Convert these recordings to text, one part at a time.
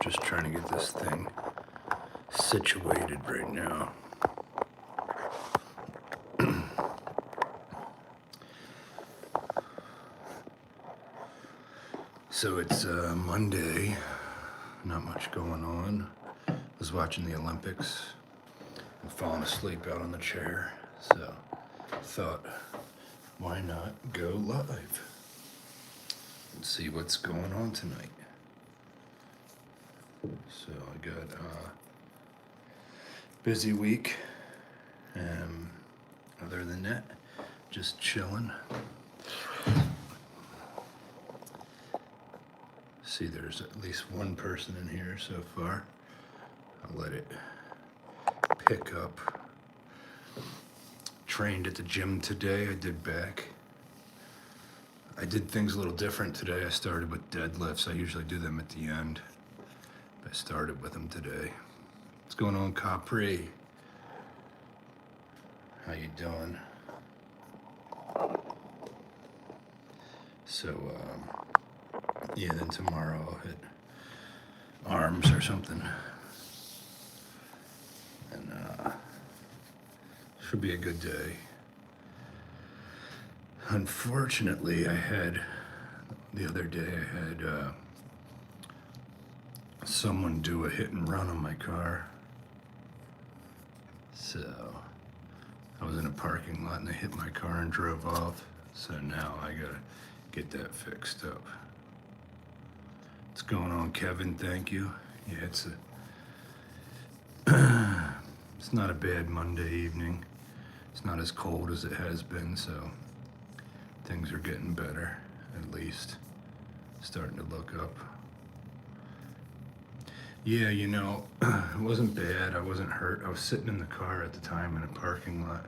Just trying to get this thing situated right now. So it's Monday, not much going on. I was watching the Olympics and falling asleep out on the chair, so thought, why not go live and see what's going on tonight. So I got a busy week, other than that, just chilling. See, there's at least one person in here so far. I'll let it pick up. Trained at the gym today. I did back. I did things a little different today. I started with deadlifts. I usually do them at the end. I started with them today. What's going on, Capri? How you doing? So, yeah, then tomorrow I'll hit arms or something. And should be a good day. Unfortunately, the other day I had someone do a hit and run on my car. So I was in a parking lot and they hit my car and drove off. So now I gotta get that fixed up. What's going on, Kevin? Thank you. Yeah, it's not a bad Monday evening. It's not as cold as it has been, so things are getting better, at least. Starting to look up. Yeah, it wasn't bad. I wasn't hurt. I was sitting in the car at the time in a parking lot.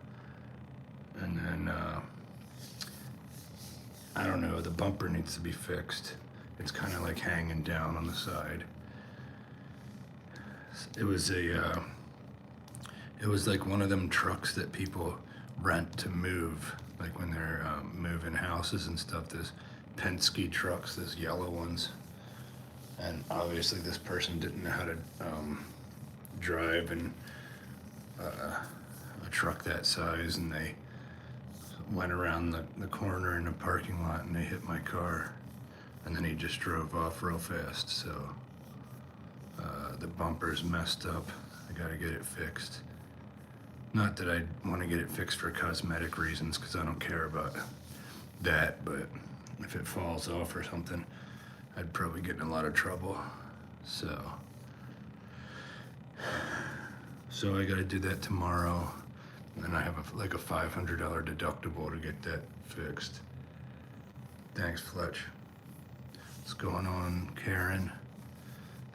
And then, I don't know, the bumper needs to be fixed. It's kind of like hanging down on the side. It was like one of them trucks that people rent to move, like when they're moving houses and stuff. There's Penske trucks, those yellow ones. And obviously this person didn't know how to drive a truck that size, and they went around the corner in the parking lot and they hit my car, and then he just drove off real fast. So the bumper's messed up. I gotta get it fixed. Not that I want to get it fixed for cosmetic reasons, because I don't care about that, but if it falls off or something, I'd probably get in a lot of trouble. So I gotta do that tomorrow, and then I have a $500 deductible to get that fixed. Thanks, Fletch. What's going on, Karen?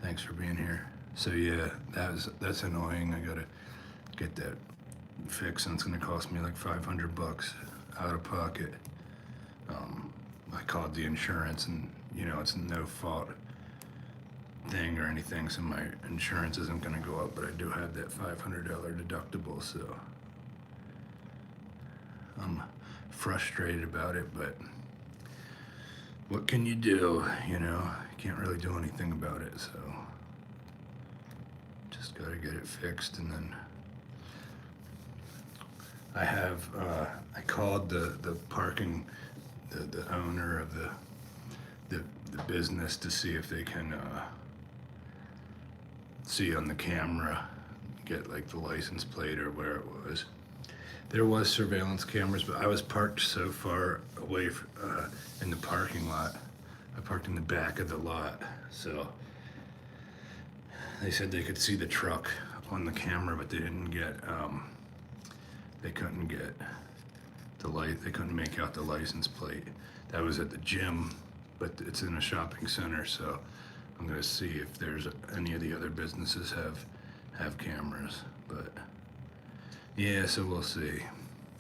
Thanks for being here. So yeah, that's annoying. I gotta get that fixed, and it's gonna cost me like $500 out of pocket. I called the insurance, and it's a no fault thing or anything, so my insurance isn't gonna go up, but I do have that $500 deductible, so I'm frustrated about it, but what can you do, You can't really do anything about it, so just gotta get it fixed. And then I called the parking, the owner of the business to see if they can see on the camera, get like the license plate or where it was. There was surveillance cameras, but I was parked so far away in the parking lot. I parked in the back of the lot, so they said they could see the truck on the camera, but they didn't get, they couldn't get the light, they couldn't make out the license plate. That was at the gym, but it's in a shopping center, so I'm gonna see if there's any of the other businesses have cameras, but yeah, so we'll see.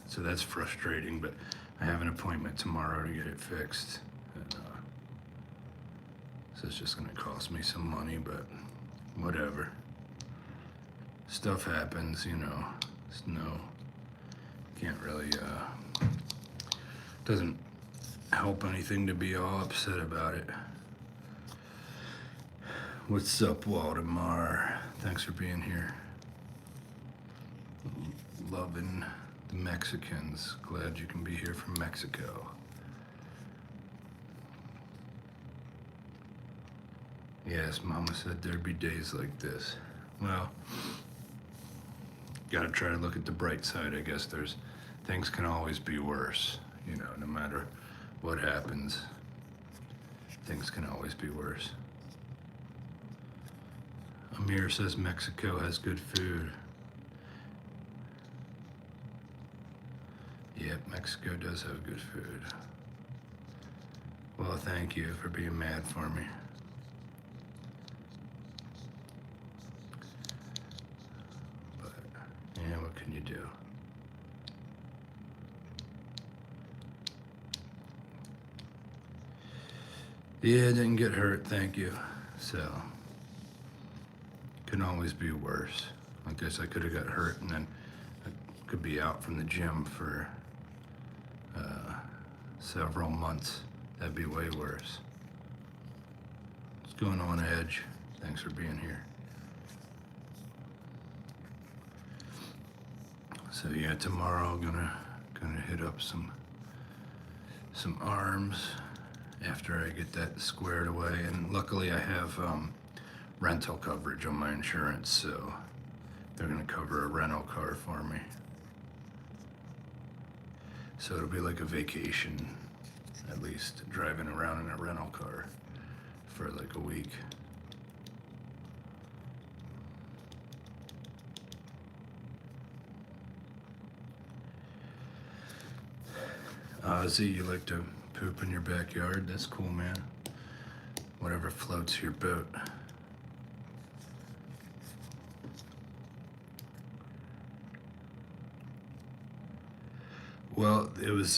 So that's frustrating, but I have an appointment tomorrow to get it fixed. And, so it's just gonna cost me some money, but whatever. Stuff happens, can't really, doesn't help anything to be all upset about it. What's up, Waldemar? Thanks for being here. Loving the Mexicans. Glad you can be here from Mexico. Yes, Mama said there'd be days like this. Well, gotta try to look at the bright side, I guess. Things can always be worse, you know, no matter what happens. Things can always be worse. Amir says Mexico has good food. Yep, Mexico does have good food. Well, thank you for being mad for me. But, yeah, what can you do? Yeah, didn't get hurt, thank you. So, can always be worse. I guess I could have got hurt and then I could be out from the gym for several months. That'd be way worse. What's going on, Edge? Thanks for being here. So yeah, tomorrow gonna hit up some arms after I get that squared away, and luckily I have rental coverage on my insurance, so they're gonna cover a rental car for me. So it'll be like a vacation, at least, driving around in a rental car for like a week. Ozzy, you like to poop in your backyard? That's cool, man. Whatever floats your boat. Well, it was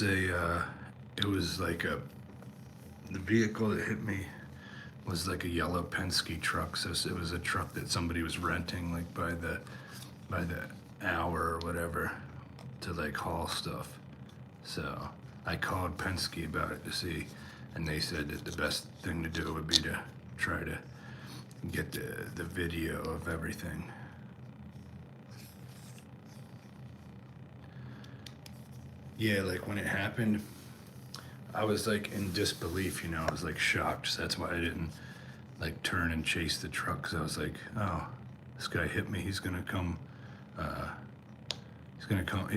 like the vehicle that hit me was like a yellow Penske truck. So it was a truck that somebody was renting like by the hour or whatever to like haul stuff. So I called Penske about it to see, and they said that the best thing to do would be to try to get the video of everything. Yeah, like when it happened, I was like in disbelief, you know, I was like shocked. So that's why I didn't like turn and chase the truck, because I was like, oh, this guy hit me, he's gonna come, he's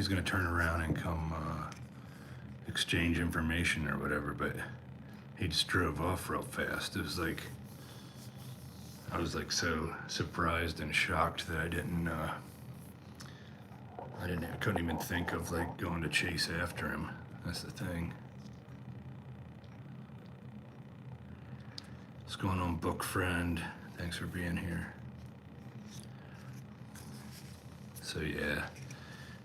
gonna turn around and come exchange information or whatever, but he just drove off real fast. It was like, I was like so surprised and shocked that I couldn't even think of like going to chase after him. That's the thing. What's going on, book friend? Thanks for being here. So yeah,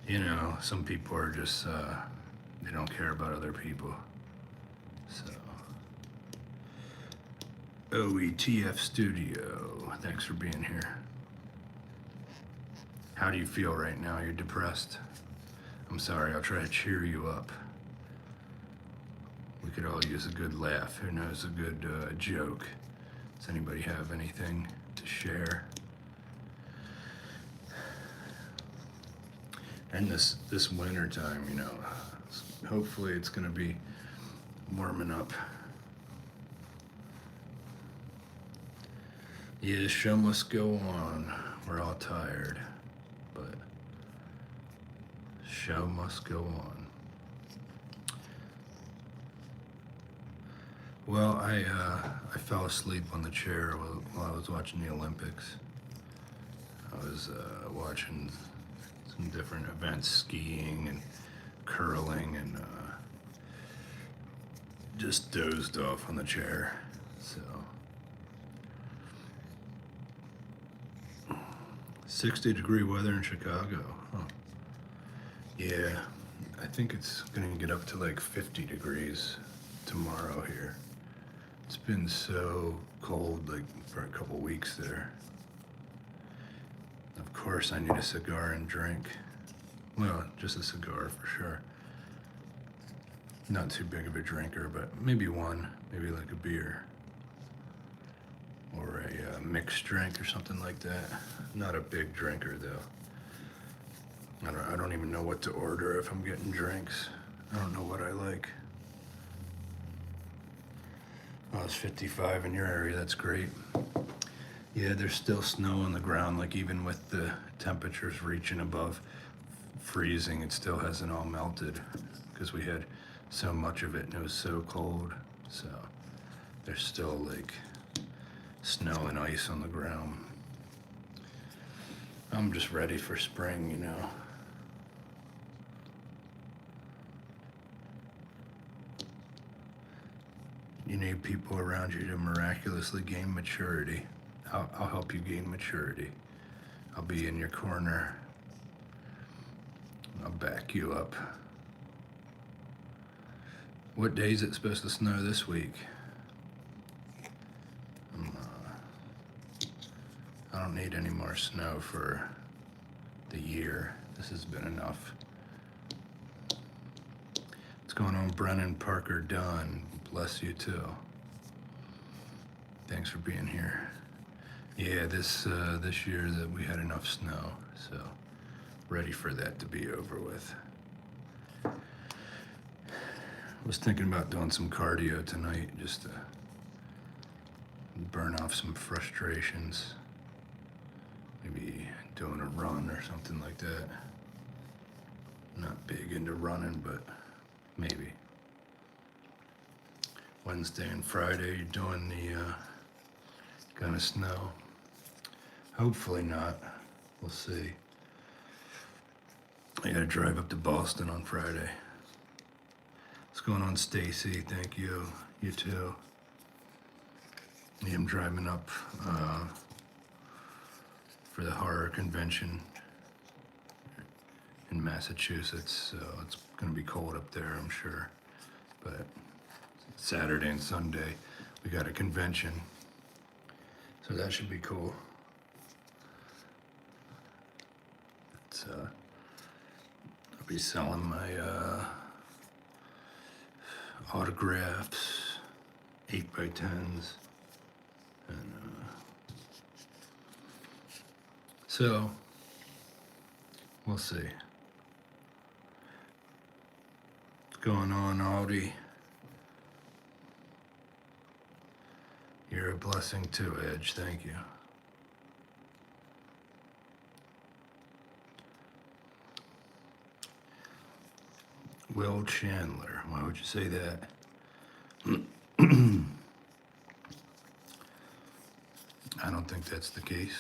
you know, some people are just, they don't care about other people. So, OETF Studio, thanks for being here. How do you feel right now? You're depressed? I'm sorry, I'll try to cheer you up. We could all use a good laugh. Who knows, a good joke? Does anybody have anything to share? And this winter time, you know, hopefully it's gonna be warming up. Yeah, the show must go on. We're all tired, but show must go on. Well, I fell asleep on the chair while I was watching the Olympics. I was watching some different events, skiing and curling, and just dozed off on the chair. So 60-degree weather in Chicago. Huh. Yeah, I think it's gonna get up to like 50 degrees tomorrow here. It's been so cold like for a couple weeks there. Of course I need a cigar and drink. Well, just a cigar for sure. Not too big of a drinker, but maybe one, maybe like a beer or a mixed drink or something like that. Not a big drinker though. I don't even know what to order if I'm getting drinks. I don't know what I like. Oh, it's 55 in your area. That's great. Yeah, there's still snow on the ground. Like even with the temperatures reaching above freezing, it still hasn't all melted because we had so much of it and it was so cold. So there's still like snow and ice on the ground. I'm just ready for spring, you know. You need people around you to miraculously gain maturity. I'll help you gain maturity. I'll be in your corner. I'll back you up. What day is it supposed to snow this week? I don't need any more snow for the year. This has been enough. What's going on, Brennan Parker Dunn? Bless you too. Thanks for being here. Yeah, this year that we had enough snow, so ready for that to be over with. I was thinking about doing some cardio tonight just to burn off some frustrations. Maybe doing a run or something like that. Not big into running, but maybe. Wednesday and Friday, you're doing the gonna snow. Hopefully not. We'll see. I gotta drive up to Boston on Friday. What's going on, Stacy? Thank you. You too. Yeah, I'm driving up for the horror convention in Massachusetts, so it's gonna be cold up there, I'm sure. But Saturday and Sunday, we got a convention, so that should be cool. I'll be selling my autographs, 8x10s, and so we'll see. What's going on, Aldi? You're a blessing too, Edge. Thank you. Will Chandler. Why would you say that? I don't think that's the case.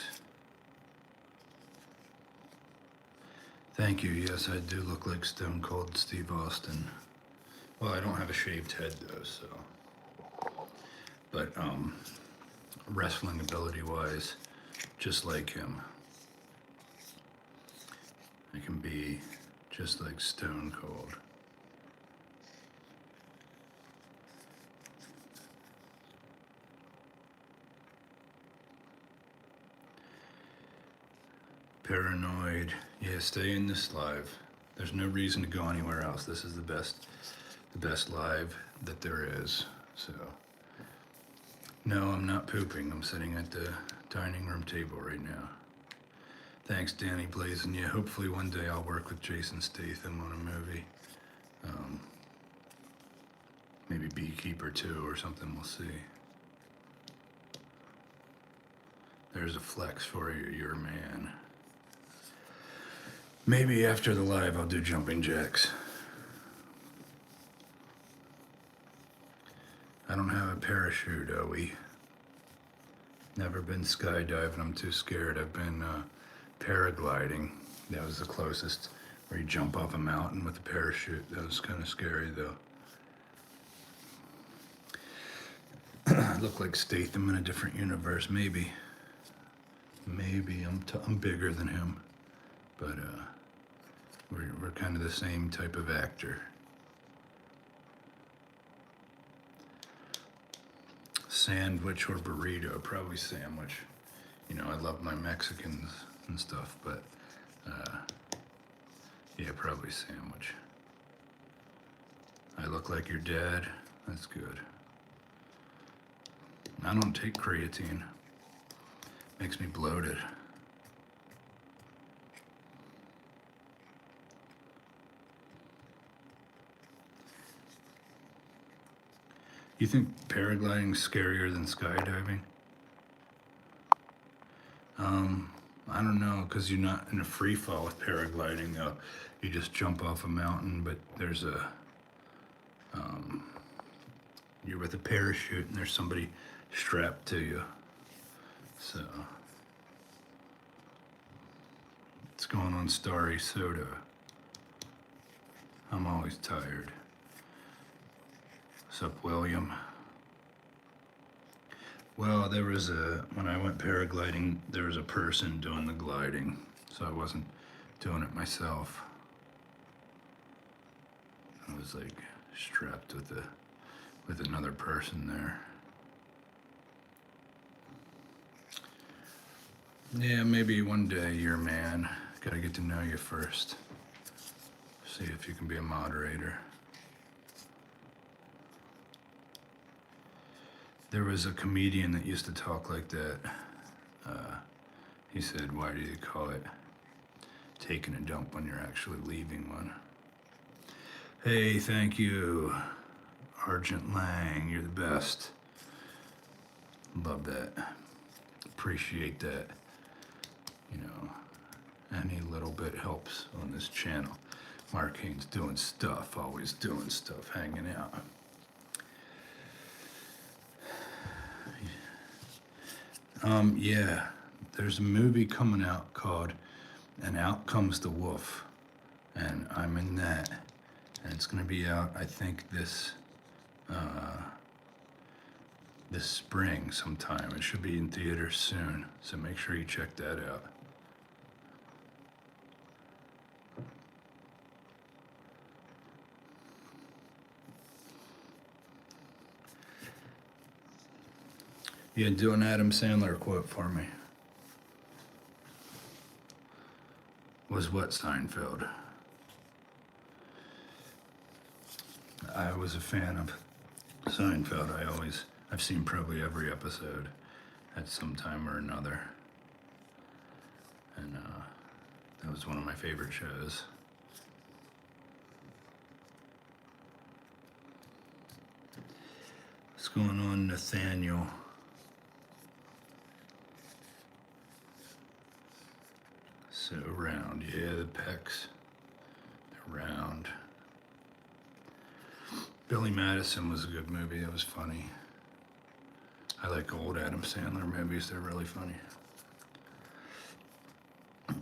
Thank you. Yes, I do look like Stone Cold Steve Austin. Well, I don't have a shaved head though, so. But wrestling ability wise, just like him. I can be just like Stone Cold. Paranoid. Yeah, stay in this live. There's no reason to go anywhere else. This is the best live that there is. So, no, I'm not pooping. I'm sitting at the dining room table right now. Thanks, Danny Blazin. Yeah, hopefully one day I'll work with Jason Statham on a movie. Maybe Beekeeper 2 or something, we'll see. There's a flex for you, you're a man. Maybe after the live I'll do jumping jacks. I don't have a parachute, Owie. Never been skydiving, I'm too scared. I've been paragliding. That was the closest, where you jump off a mountain with a parachute. That was kind of scary though. I look like Statham in a different universe, maybe. Maybe I'm bigger than him, but we're kind of the same type of actor. Sandwich or burrito? Probably sandwich. You know, I love my Mexicans and stuff, but yeah, probably sandwich. I look like your dad? That's good. I don't take creatine. Makes me bloated. You think paragliding's scarier than skydiving? I don't know, because you're not in a free fall with paragliding, though. You just jump off a mountain, but there's you're with a parachute and there's somebody strapped to you. So, it's going on Starry Soda. I'm always tired. What's up, William? Well, when I went paragliding, there was a person doing the gliding, so I wasn't doing it myself. I was like strapped with another person there. Yeah, maybe one day you're a man. Gotta get to know you first. See if you can be a moderator. There was a comedian that used to talk like that. He said, why do you call it taking a dump when you're actually leaving one? Hey, thank you, Argent Lang. You're the best. Love that. Appreciate that. You know, any little bit helps on this channel. Mark Haynes doing stuff, always doing stuff, hanging out. Yeah, there's a movie coming out called And Out Comes the Wolf, and I'm in that, and it's gonna be out, I think, this spring sometime. It should be in theaters soon, so make sure you check that out. Yeah, do an Adam Sandler quote for me. Was what Seinfeld? I was a fan of Seinfeld. I've seen probably every episode at some time or another. And that was one of my favorite shows. What's going on, Nathaniel? So round, yeah, the pecs, they're round. Billy Madison was a good movie, it was funny. I like old Adam Sandler movies, they're really funny.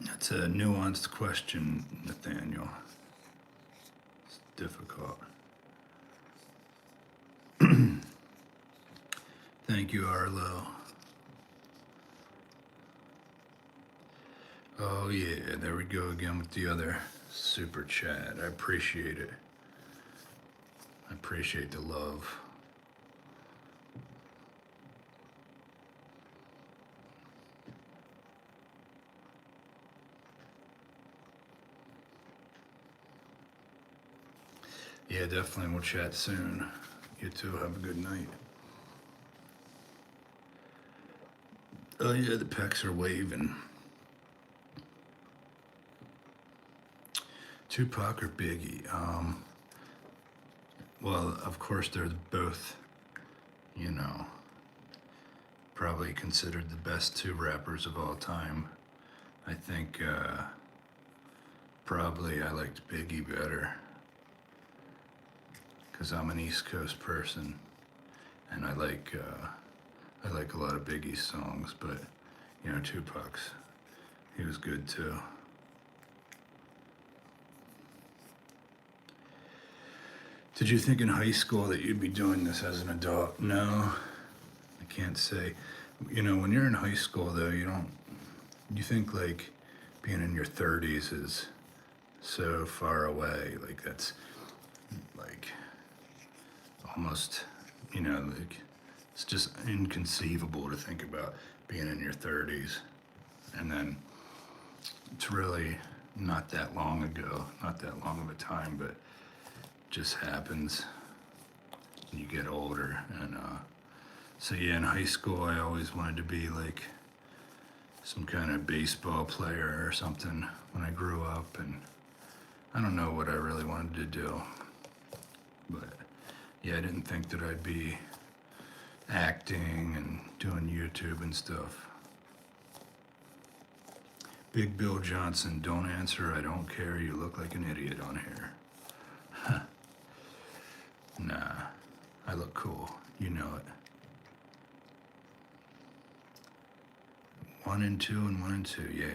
That's a nuanced question, Nathaniel. It's difficult. Thank you, Arlo. Oh yeah, there we go again with the other super chat. I appreciate it. I appreciate the love. Yeah, definitely. We'll chat soon. You too. Have a good night. Oh yeah, the pecs are waving. Tupac or Biggie? Well, of course they're both, you know, probably considered the best two rappers of all time. I think probably I liked Biggie better because I'm an East Coast person, and I like a lot of Biggie's songs, but you know, Tupac's, he was good too. Did you think in high school that you'd be doing this as an adult? No, I can't say. You know, when you're in high school though, you think like being in your 30s is so far away. Like that's like almost, you know, like it's just inconceivable to think about being in your 30s. And then it's really not that long ago, not that long of a time, but just happens when you get older. And so yeah, in high school I always wanted to be like some kind of baseball player or something when I grew up, and I don't know what I really wanted to do. But yeah, I didn't think that I'd be acting and doing YouTube and stuff. Big Bill Johnson, don't answer, I don't care, you look like an idiot on here. Nah, I look cool, you know it. 1 and 2 and 1 and 2, yeah,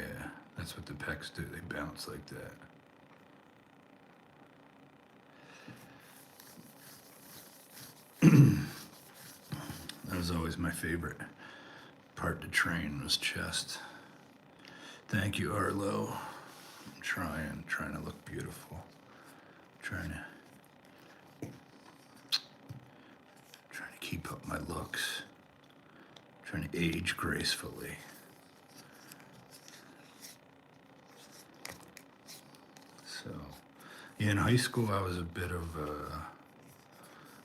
that's what the pecs do, they bounce like that. That was always my favorite part to train, was chest. Thank you, Arlo. I'm trying to look beautiful. Trying to keep up my looks. Trying to age gracefully. So, yeah, in high school I was a bit of a,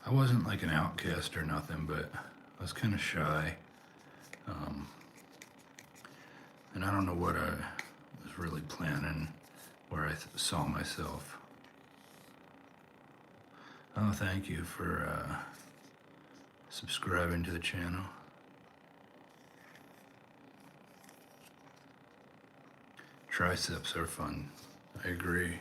I wasn't like an outcast or nothing, but I was kind of shy. And I don't know what I was really planning, where I saw myself. Oh, thank you for subscribing to the channel. Triceps are fun. I agree.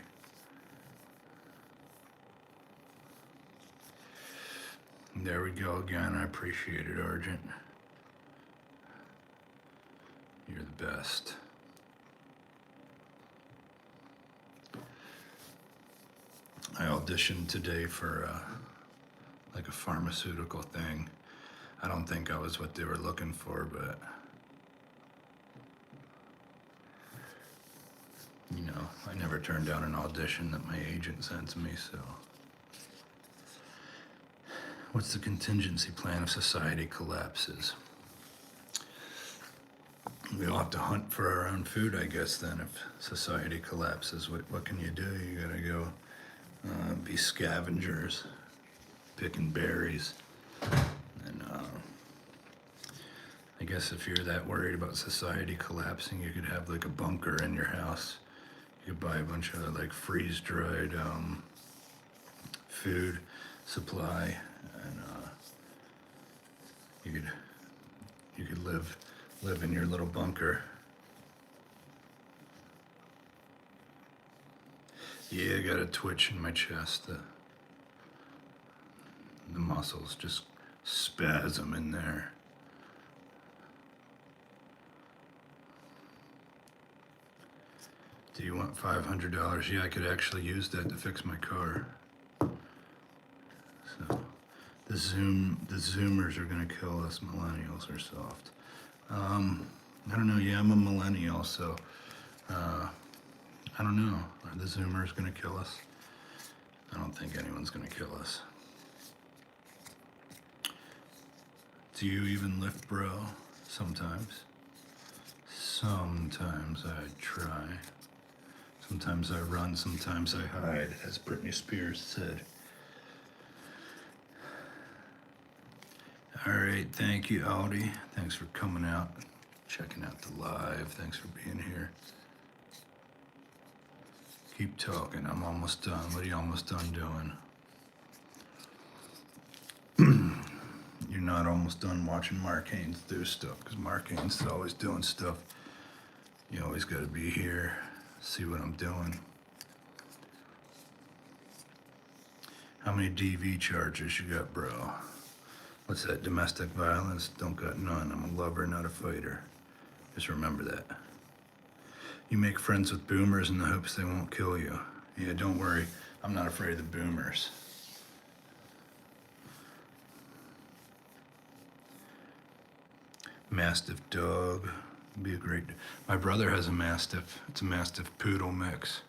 There we go again. I appreciate it, Argent. You're the best. I auditioned today for like a pharmaceutical thing. I don't think I was what they were looking for, but you know, I never turned down an audition that my agent sent to me, so. What's the contingency plan if society collapses? We all have to hunt for our own food, I guess, then, if society collapses. What can you do? You gotta go be scavengers, picking berries. And I guess if you're that worried about society collapsing, you could have like a bunker in your house. You could buy a bunch of like freeze-dried food supply, and you could live in your little bunker. Yeah, I got a twitch in my chest. The muscles just spasm in there. Do you want $500? Yeah, I could actually use that to fix my car. So, the Zoomers are gonna kill us. Millennials are soft. I don't know. Yeah, I'm a millennial, so I don't know. Are the Zoomers gonna kill us? I don't think anyone's gonna kill us. Do you even lift, bro? Sometimes. Sometimes I try. Sometimes I run, sometimes I hide, as Britney Spears said. All right, thank you, Audi. Thanks for coming out, checking out the live. Thanks for being here. Keep talking. I'm almost done. What are you almost done doing? You're not almost done watching Mark Haynes do stuff, because Mark Haynes is always doing stuff. You always got to be here, see what I'm doing. How many DV charges you got, bro? What's that, domestic violence? Don't got none. I'm a lover, not a fighter. Just remember that. You make friends with boomers in the hopes they won't kill you. Yeah, don't worry. I'm not afraid of the boomers. Mastiff dog. Be a great. My brother has a Mastiff. It's a Mastiff Poodle mix.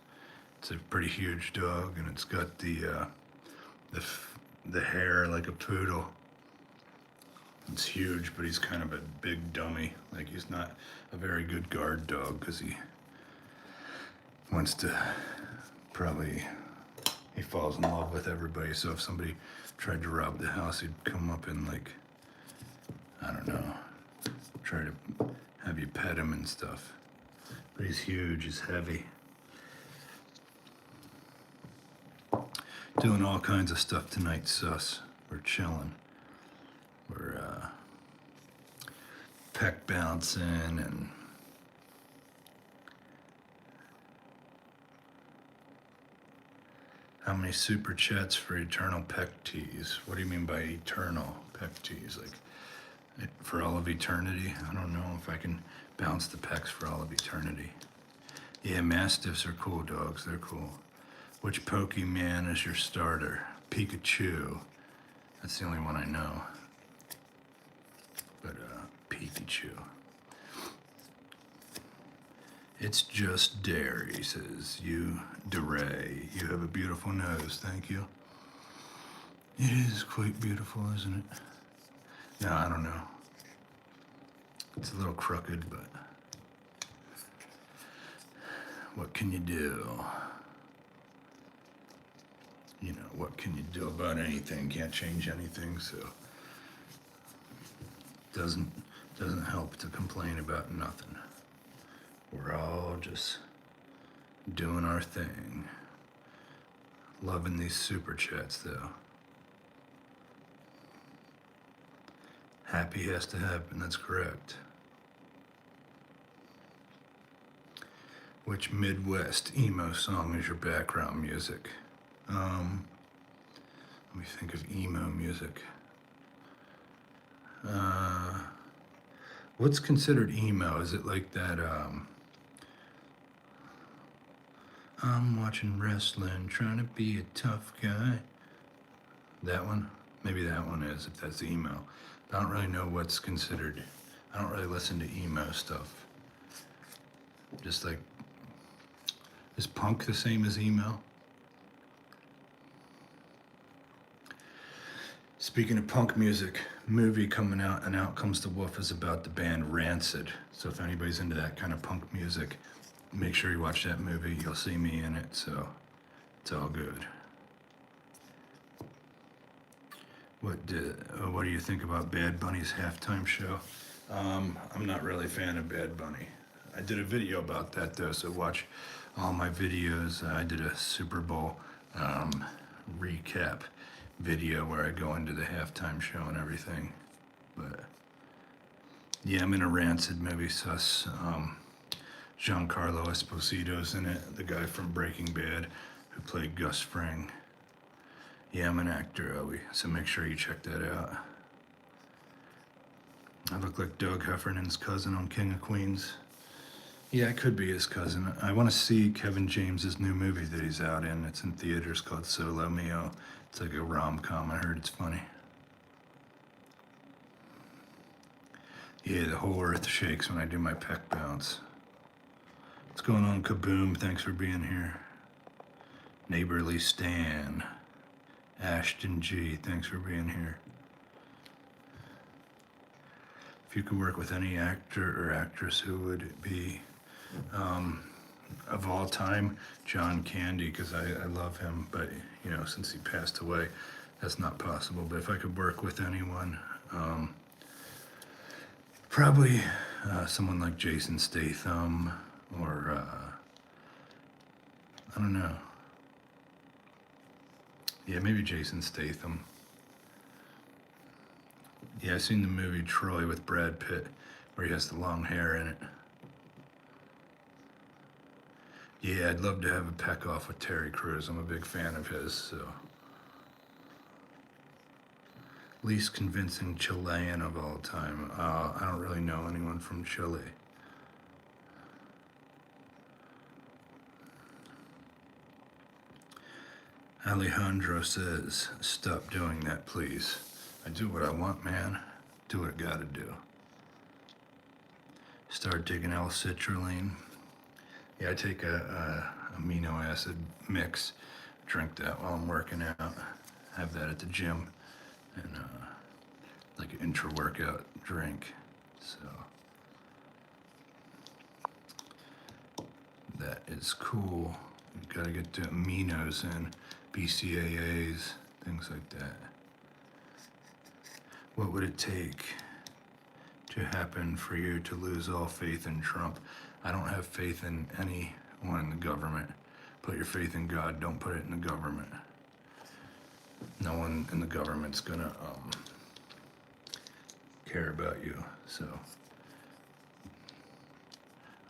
It's a pretty huge dog, and it's got the hair like a poodle. It's huge, but he's kind of a big dummy. Like, he's not a very good guard dog, because he wants to he falls in love with everybody. So if somebody tried to rob the house, he'd come up and, like, I don't know, try to have you pet him and stuff. But he's huge, he's heavy. Doing all kinds of stuff tonight, sus. We're chilling. We're pec bouncing and how many super chats for eternal pec tees? What do you mean by eternal pec tees? Like for all of eternity? I don't know if I can bounce the pecs for all of eternity. Yeah, Mastiffs are cool dogs. They're cool. Which Pokemon is your starter? Pikachu. That's the only one I know. But Pikachu. It's just dairy, says you, DeRay. You have a beautiful nose, thank you. It is quite beautiful, isn't it? No, I don't know. It's a little crooked, but what can you do? You know, what can you do about anything? Can't change anything, so doesn't help to complain about nothing. We're all just doing our thing. Loving these super chats, though. Happy has to happen, that's correct. Which Midwest emo song is your background music? Let me think of emo music. What's considered emo? Is it like that, I'm watching wrestling, trying to be a tough guy? That one? Maybe that one is, if that's emo. But I don't really know what's considered. I don't really listen to emo stuff. Just like, is punk the same as emo? Speaking of punk music, movie coming out, and Out Comes the Wolf is about the band Rancid. So if anybody's into that kind of punk music, make sure you watch that movie. You'll see me in it, so it's all good. What do you think about Bad Bunny's halftime show? I'm not really a fan of Bad Bunny. I did a video about that though, so watch all my videos. I did a Super Bowl recap video where I go into the halftime show and everything. But yeah, I'm in a Rancid movie, sus. Giancarlo Esposito's in it, the guy from Breaking Bad who played Gus Fring. Yeah, I'm an actor, Owie, so make sure you check that out. I look like Doug Heffernan's cousin on King of Queens. Yeah, I could be his cousin. I want to see Kevin James's new movie that he's out in. It's in theaters called Solo Mio. It's like a rom-com. I heard it's funny. Yeah, the whole earth shakes when I do my pec bounce. What's going on, Kaboom? Thanks for being here. Neighborly Stan. Ashton G, thanks for being here. If you could work with any actor or actress, who would it be? Of all time, John Candy, because I love him, but you know, since he passed away, that's not possible. But if I could work with anyone, probably someone like Jason Statham, or I don't know. Yeah, maybe Jason Statham. Yeah, I've seen the movie Troy with Brad Pitt, where he has the long hair in it. Yeah, I'd love to have a peck off with Terry Crews. I'm a big fan of his, so. Least convincing Chilean of all time. I don't really know anyone from Chile. Alejandro says, stop doing that, please. I do what I want, man. Do what I gotta do. Start taking L-citrulline. Yeah, I take a amino acid mix, drink that while I'm working out, have that at the gym, and like an intra-workout drink. So that is cool. You gotta get the aminos in, to happen for you to lose all faith in Trump. I don't have faith in anyone in the government. Put your faith in God, don't put it in the government. No one in the government's gonna care about you, so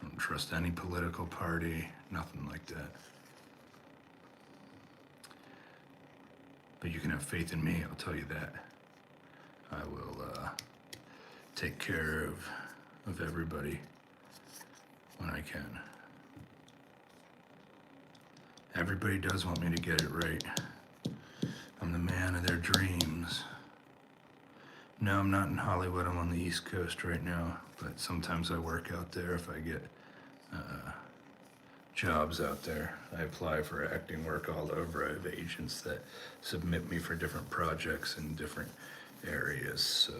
I don't trust any political party, nothing like that. But you can have faith in me, I'll tell you that. I will take care of everybody when I can. Everybody does want me to get it right. I'm the man of their dreams. No, I'm not in Hollywood. I'm on the East Coast right now, but sometimes I work out there if I get jobs out there. I apply for acting work all over. I have agents that submit me for different projects in different areas, so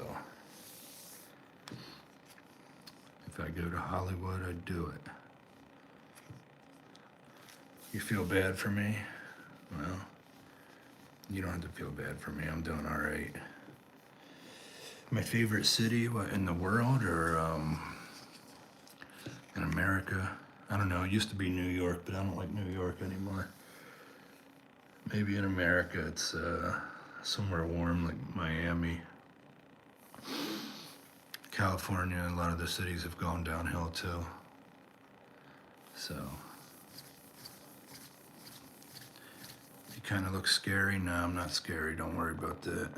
if I go to Hollywood, I'd do it. You feel bad for me? Well, you don't have to feel bad for me. I'm doing all right. My favorite city, what, in the world or in America? I don't know. It used to be New York, but I don't like New York anymore. Maybe in America, it's somewhere warm like Miami. California, a lot of the cities have gone downhill too. So, you kind of look scary. No, I'm not scary. Don't worry about that.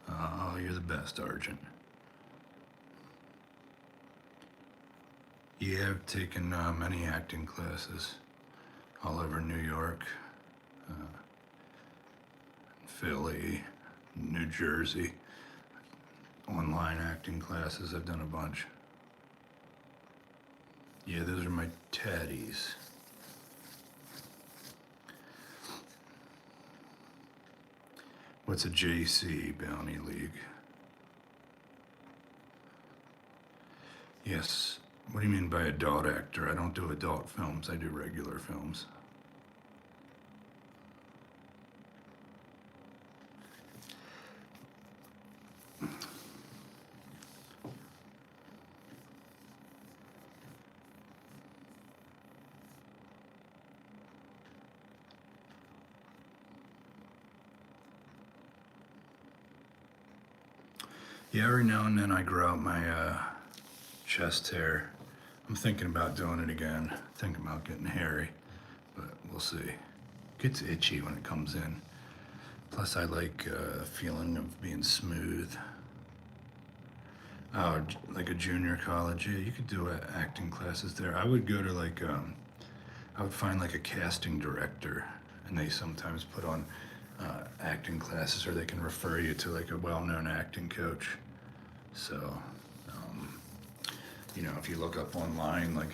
Oh, you're the best, Argent. Yeah, I've taken many acting classes all over New York, Philly, New Jersey. Online acting classes, I've done a bunch. Yeah, those are my tatties. What's a JC, Bounty League? Yes. What do you mean by adult actor? I don't do adult films, I do regular films. Yeah, every now and then I grow out my chest hair. I'm thinking about doing it again. Thinking about getting hairy, but we'll see. It gets itchy when it comes in. Plus, I like the feeling of being smooth. Oh, like a junior college. Yeah, you could do acting classes there. I would go to like, I would find like a casting director, and they sometimes put on acting classes, or they can refer you to like a well-known acting coach. So, you know, if you look up online, like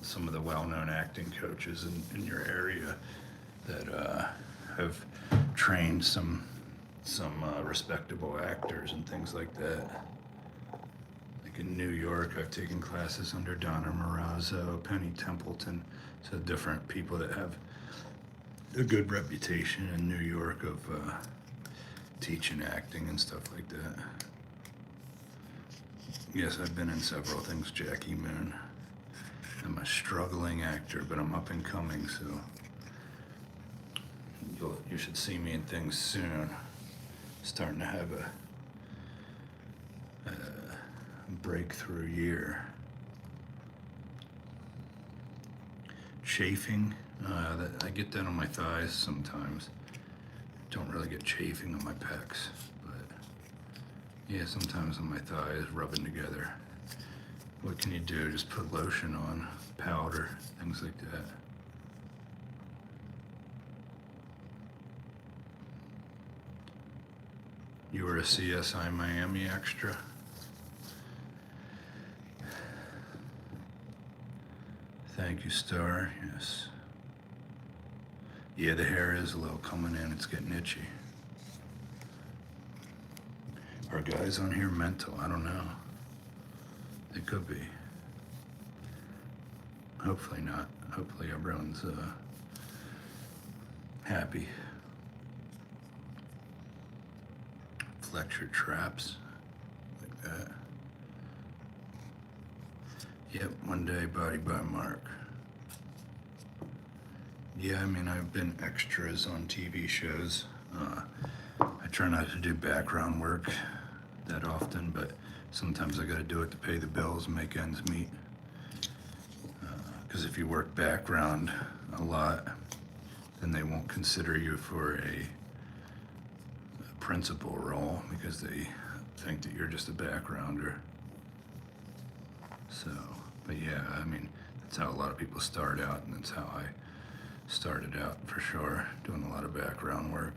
some of the well-known acting coaches in your area that have trained some respectable actors and things like that. Like in New York, I've taken classes under Donna Marazzo, Penny Templeton, so different people that have a good reputation in New York of teaching acting and stuff like that. Yes, I've been in several things, Jackie Moon. I'm a struggling actor, but I'm up and coming, so you should see me in things soon. Starting to have a breakthrough year. Chafing, I get that on my thighs sometimes. Don't really get chafing on my pecs, but yeah, sometimes on my thighs, rubbing together. What can you do? Just put lotion on, powder, things like that. You were a CSI Miami extra? Thank you, Star. Yes. Yeah, the hair is a little coming in. It's getting itchy. Are guys on here mental? I don't know. They could be. Hopefully not. Hopefully everyone's happy. Flex your traps like that. Yep, one day body by Mark. Yeah, I mean, I've been extras on TV shows. I try not to do background work that often, but sometimes I gotta do it to pay the bills and make ends meet. Because if you work background a lot, then they won't consider you for a principal role because they think that you're just a backgrounder. So, but yeah, I mean, that's how a lot of people start out, and that's how I started out for sure, doing a lot of background work.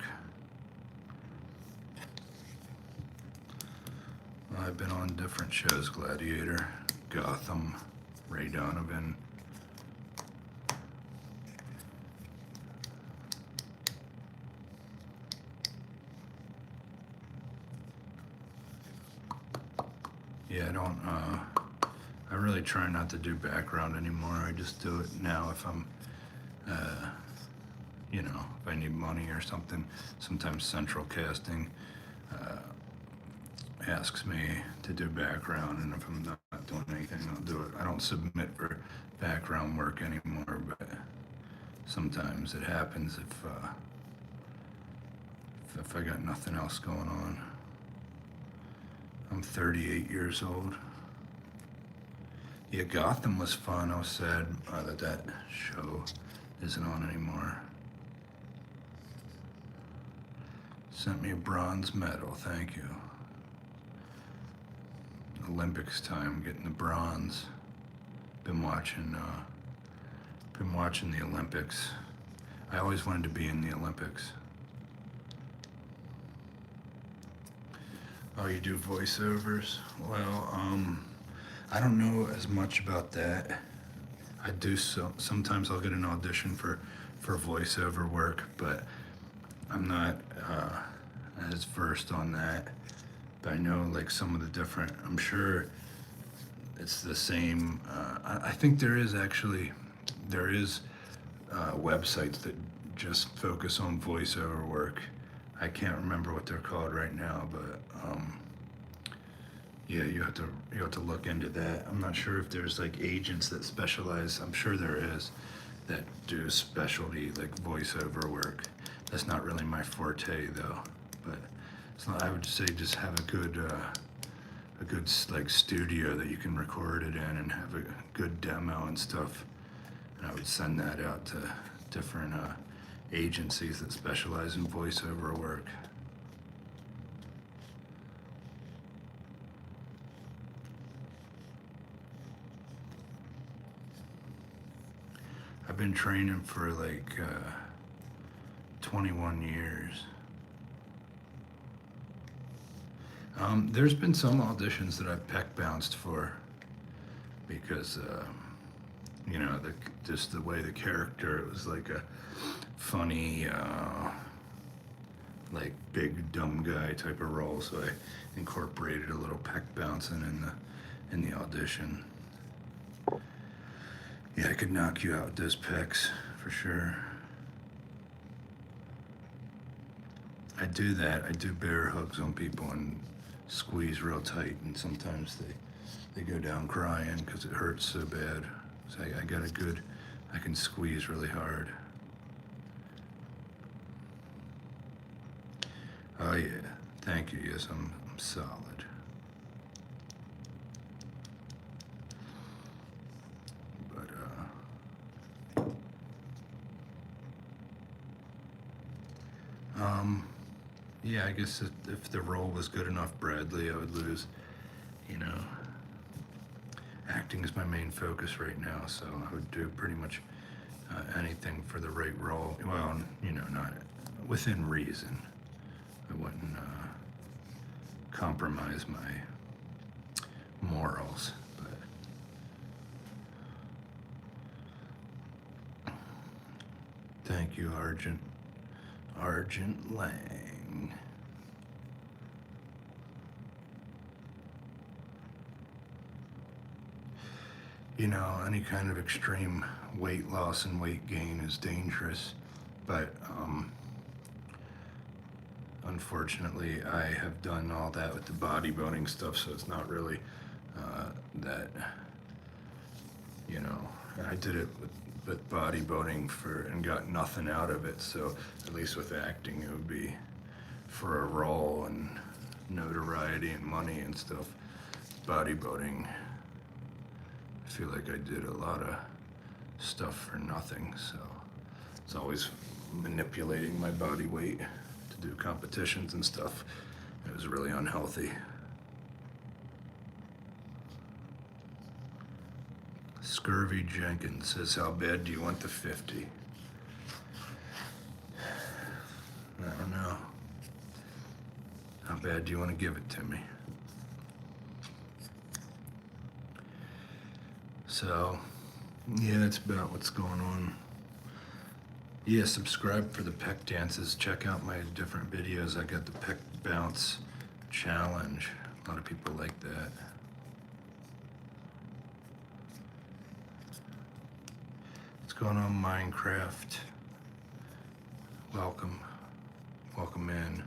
I've been on different shows: Gladiator, Gotham, Ray Donovan. Yeah, I really try not to do background anymore. I just do it now if I'm, if I need money or something. Sometimes Central Casting asks me to do background, and if I'm not doing anything, I'll do it. I don't submit for background work anymore, but sometimes it happens if I got nothing else going on. I'm 38 years old. Yeah, Gotham was fun. I was sad that show isn't on anymore. Sent me a bronze medal, thank you. Olympics time, getting the bronze. Been watching the Olympics. I always wanted to be in the Olympics. Oh, you do voiceovers? Well, I don't know as much about that. I do sometimes I'll get an audition for voiceover work, but I'm not as versed on that. But I know like some of the different, I'm sure it's the same. I think there is websites that just focus on voiceover work. I can't remember what they're called right now, but yeah, you have to look into that. I'm not sure if there's like agents that specialize. I'm sure there is that do specialty like voiceover work. That's not really my forte though, but it's not, I would say just have a good like studio that you can record it in and have a good demo and stuff. And I would send that out to different agencies that specialize in voiceover work. I've been training for like 21 years. There's been some auditions that I've peck bounced for because, just the way the character, it was like a funny, like big dumb guy type of role, so I incorporated a little peck bouncing in the audition. Yeah, I could knock you out with those pecs for sure. I do that. I do bear hugs on people and squeeze real tight, and sometimes they go down crying because it hurts so bad. So I got I can squeeze really hard. Oh yeah, thank you. Yes, I'm solid. But yeah, I guess if the role was good enough, Bradley, I would lose. You know, acting is my main focus right now, so I would do pretty much anything for the right role. Well, not within reason. I wouldn't compromise my morals, but thank you, Argent Lang. Any kind of extreme weight loss and weight gain is dangerous, but unfortunately, I have done all that with the bodybuilding stuff, so it's not really that, you know, I did it with bodybuilding and got nothing out of it, so at least with acting it would be for a role and notoriety and money and stuff. Bodybuilding, I feel like I did a lot of stuff for nothing, so it's always manipulating my body weight to do competitions and stuff. It was really unhealthy. Scurvy Jenkins says, how bad do you want the 50? I don't know. How bad do you want to give it to me? So, yeah, that's about what's going on. Yeah, subscribe for the pec dances. Check out my different videos. I got the pec bounce challenge. A lot of people like that. What's going on, Minecraft? Welcome. Welcome in.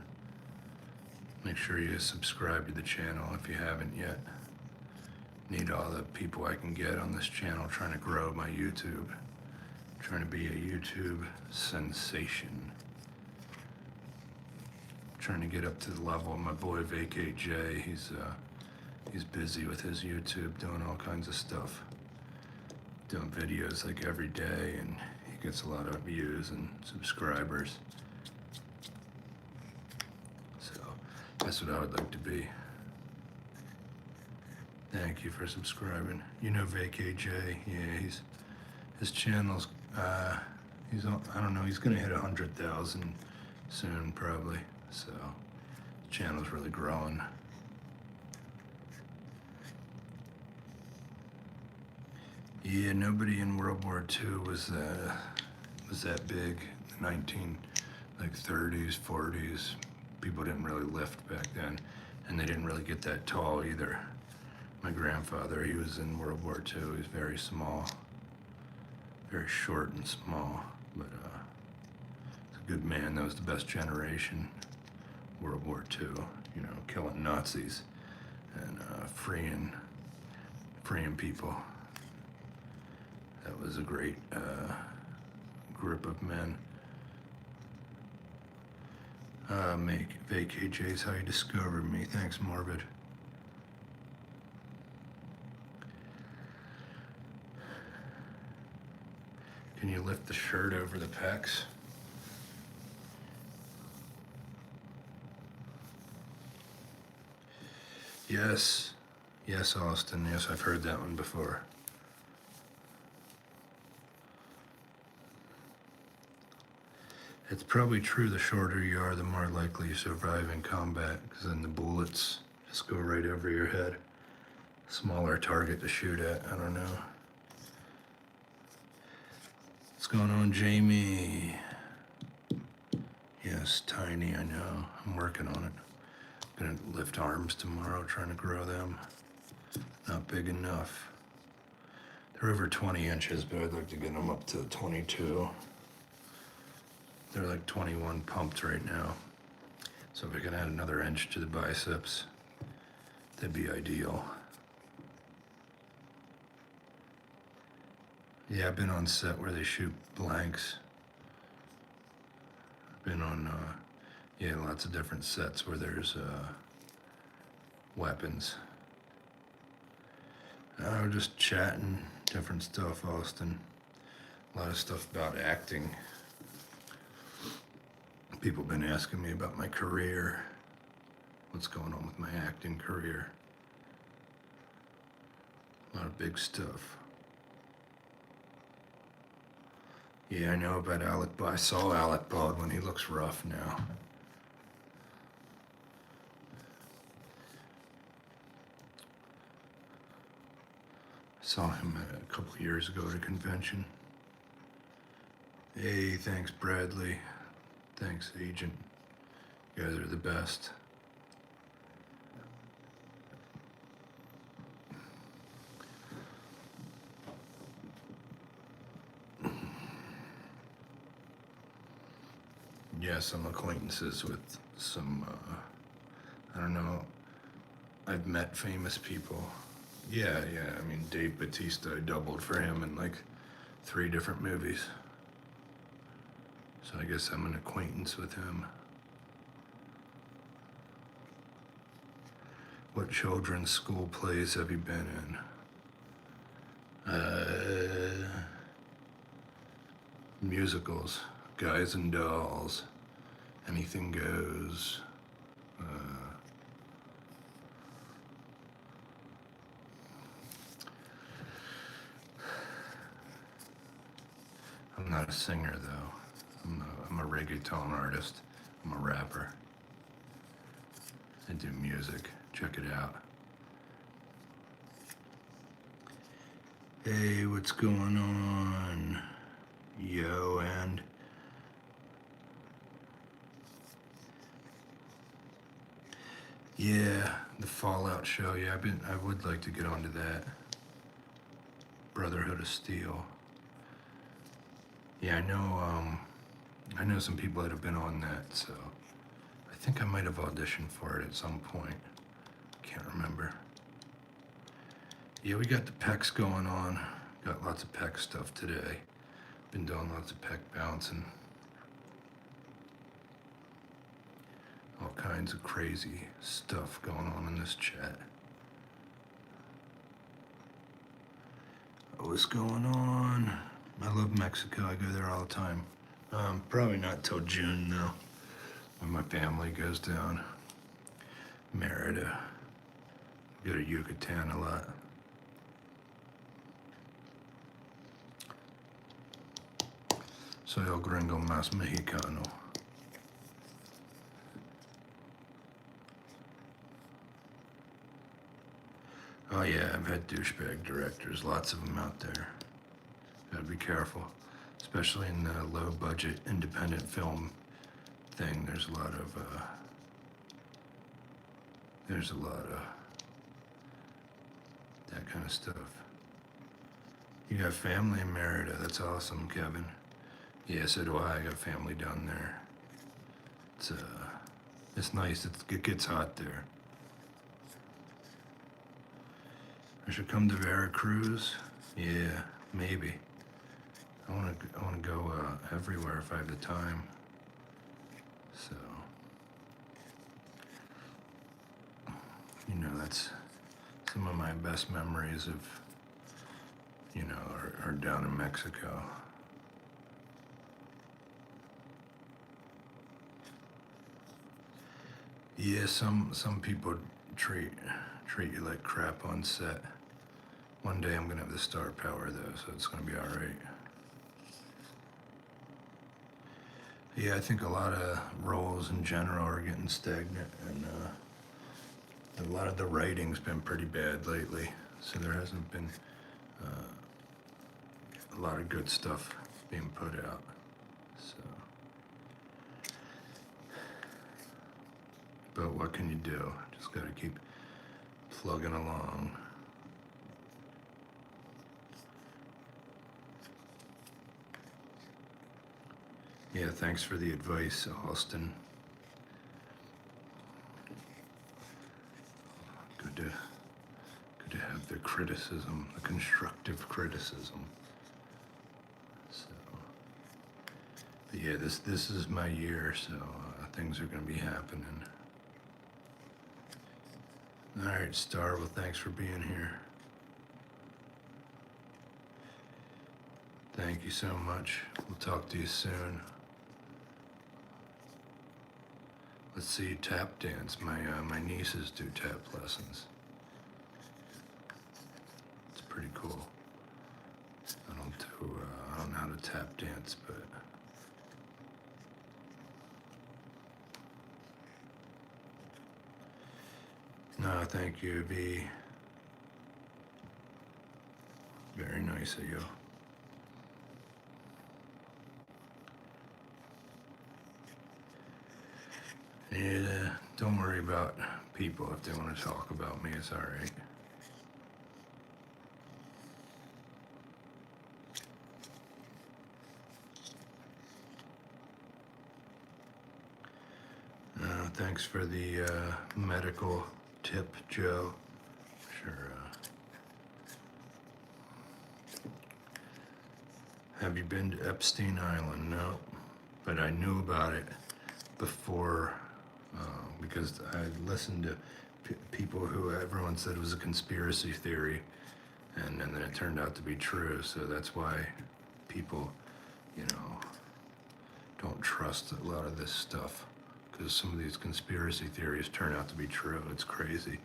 Make sure you subscribe to the channel if you haven't yet. Need all the people I can get on this channel, trying to grow my YouTube. Trying to be a YouTube sensation. Trying to get up to the level of my boy Vacate J. He's busy with his YouTube, doing all kinds of stuff. Doing videos like every day, and he gets a lot of views and subscribers. So that's what I would like to be. Thank you for subscribing. You know Vacate J, yeah, his channel's he's on, I don't know, he's gonna hit 100,000 soon probably. So the channel's really growing. Yeah, nobody in World War II was that big. In the 30s, 40s, people didn't really lift back then, and they didn't really get that tall either. My grandfather, he was in World War II. He was very small, very short and small, but he's a good man. That was the best generation, World War II. You know, killing Nazis and freeing people. That was a great group of men. VKJ's how you discovered me. Thanks, Morbid. Can you lift the shirt over the pecs? Yes. Yes, Austin. Yes, I've heard that one before. It's probably true the shorter you are, the more likely you survive in combat, because then the bullets just go right over your head. Smaller target to shoot at, I don't know. What's going on, Jamie? Yes, tiny, I know. I'm working on it. Gonna lift arms tomorrow, trying to grow them. Not big enough. They're over 20 inches, but I'd like to get them up to 22. They're like 21 pumped right now. So if I can add another inch to the biceps, that'd be ideal. Yeah, I've been on set where they shoot blanks. I've been on, yeah, lots of different sets where there's weapons. Just chatting, different stuff, Austin. A lot of stuff about acting. People have been asking me about my career. What's going on with my acting career? A lot of big stuff. Yeah, I know about Alec Baldwin. I saw Alec Baldwin. He looks rough now. I saw him a couple of years ago at a convention. Hey, thanks, Bradley. Thanks, Agent. You guys are the best. yeah, some acquaintances with some, I don't know, I've met famous people. Yeah, I mean, Dave Bautista, I doubled for him in like 3 different movies. So I guess I'm an acquaintance with him. What children's school plays have you been in? Musicals, Guys and Dolls, Anything Goes. I'm not a singer though. I'm a reggaeton artist. I'm a rapper. I do music. Check it out. Hey, what's going on? Yo, and yeah, the Fallout show. Yeah, I would like to get onto that. Brotherhood of Steel. Yeah, I know some people that have been on that, so I think I might have auditioned for it at some point. Can't remember. Yeah, we got the pecs going on. Got lots of pec stuff today. Been doing lots of pec bouncing. All kinds of crazy stuff going on in this chat. What's going on? I love Mexico. I go there all the time. Probably not till June though, when my family goes down. Merida. Go to Yucatan a lot. Soy el gringo más mexicano. Oh yeah, I've had douchebag directors, lots of them out there. Gotta be careful, especially in the low budget independent film thing. There's a lot of that kind of stuff. You got family in Merida, that's awesome, Kevin. Yeah, so do I got family down there. It's nice, it gets hot there. I should come to Veracruz. Yeah, maybe. I want to go everywhere if I have the time. So, that's some of my best memories of, are down in Mexico. Yeah, some people treat you like crap on set. One day I'm gonna have the star power though, so it's gonna be all right. Yeah, I think a lot of roles in general are getting stagnant, and a lot of the writing's been pretty bad lately, so there hasn't been a lot of good stuff being put out. So, but what can you do? Just gotta keep plugging along. Yeah, thanks for the advice, Austin. Good to have the criticism, the constructive criticism. So, but yeah, this is my year, so things are gonna be happening. All right, Star. Well, thanks for being here. Thank you so much. We'll talk to you soon. Let's see, tap dance. My nieces do tap lessons. It's pretty cool. I don't know how to tap dance, but no, thank you, V. Very nice of you. Yeah, don't worry about people if they want to talk about me. It's all right. thanks for the medical tip, Joe. Sure. Have you been to Epstein Island? No, but I knew about it before because I listened to people who everyone said was a conspiracy theory, and then it turned out to be true. So that's why people, don't trust a lot of this stuff, because some of these conspiracy theories turn out to be true. It's crazy.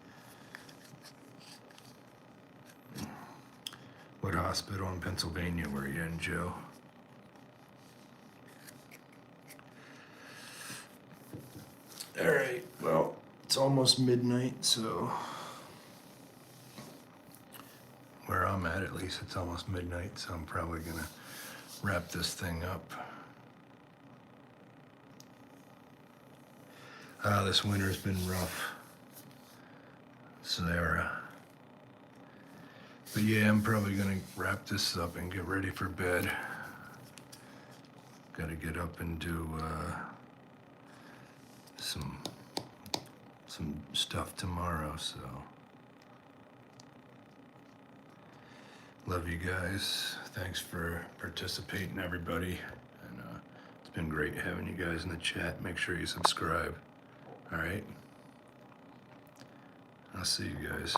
What hospital in Pennsylvania were you in, Joe? All right, well, it's almost midnight, so where I'm at least, it's almost midnight, so I'm probably gonna wrap this thing up. This winter's been rough. So but yeah, I'm probably gonna wrap this up and get ready for bed. Gotta get up and do some stuff tomorrow, so love you guys. Thanks for participating, everybody, and it's been great having you guys in the chat. Make sure you subscribe. All right, I'll see you guys.